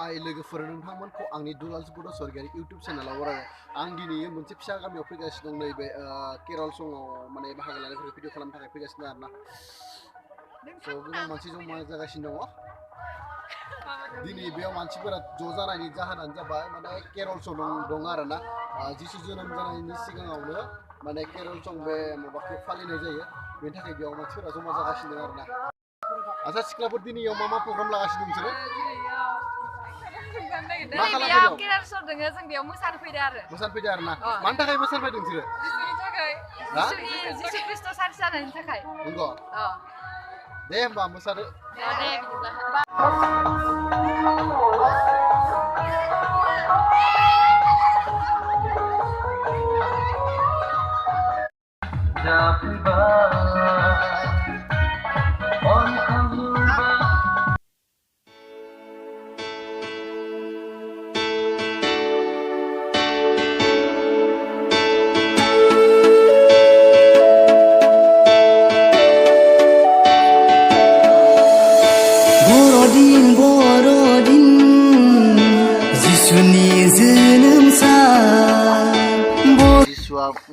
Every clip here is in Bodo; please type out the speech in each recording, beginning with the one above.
भाई लोगोफोर नोंथांमोनखौ आंनि दुलाल बड' सरगियारि इउटुब चेनेलाव रायलाय आं दिनै मोनसे फिसा गामियाव फैगासिनो दं नैबे केरल सङाव माने बाहागो लानायफोरखौ भिडिअ खालामनो थाखाय फैगासिनो आरोना स' गोबां मानसि जमा जागासिनो दङ दिनै बेयाव मानसिफोरा ज' जानायनि जाहोनानो जाबाय माने केरल सं दं आरोना जिसु जोनोम जानायनि सिगाङावनो माने केरल सं बे माबाखौ फालिनाय जायो बेनि थाखाय बेयाव मानसिफोरा जमा जागासिनो दं आरोना आसा सिख्लाफोर दिनैयाव मा प्रग्राम लागासिनो नोंसोरो मा खालामदों केरल सं दोङो जों बेयाव मोसानो फैदो आरोना मानि थाखाय मोसानो फैदों नोंसोरो जिसु ख्रिस्ट' सानसे जानायनि थाखाय नंगौ दे होमबा मोसादो दे बिदिब्ला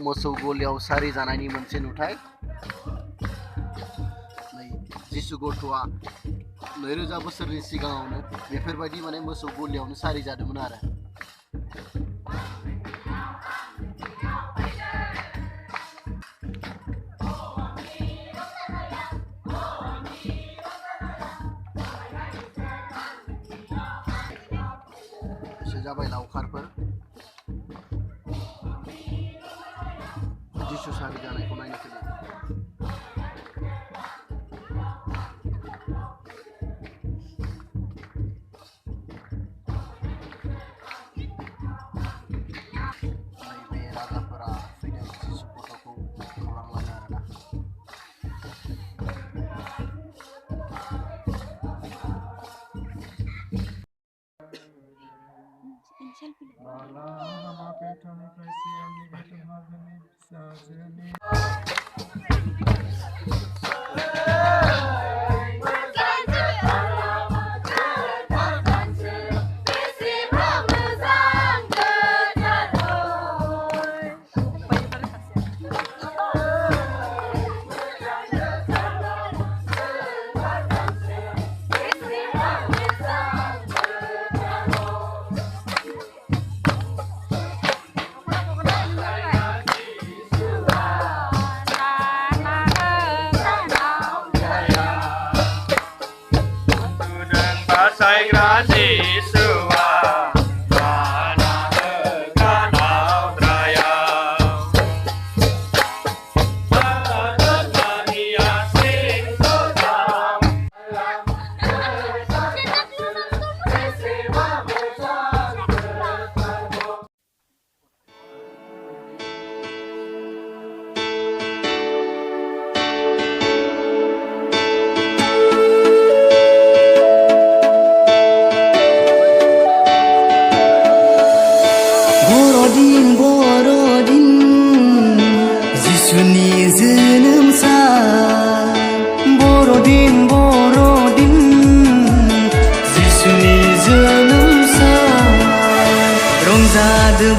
मोसौ गलियाव सारि जानायनि मोनसे नुथाय जिसु गथ'आ 2000 बोसोरनि सिगाङावनो बेफोरबायदि माने मोसौ गलियावनो सारि जादोंमोन आरो बिसोर जाबाय लावखारफोर जिसु सारि जानायखौ नायनो फैदों नैबे राजाफोरा फैदों जिसु गथ'खौ खौरां लानो आरोना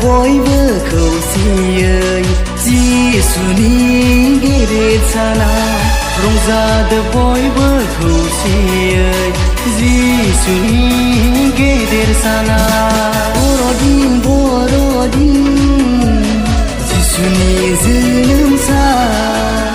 बयबो खौसेयै जिसुनि गेदेर साना रंजादो बयबो खौसेयै जिसुनि गेदेर साना बर'दिन जिसुनि जोनोम सान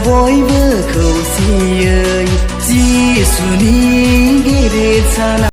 बयबो खौसेयै जिसुनि गेरेद साना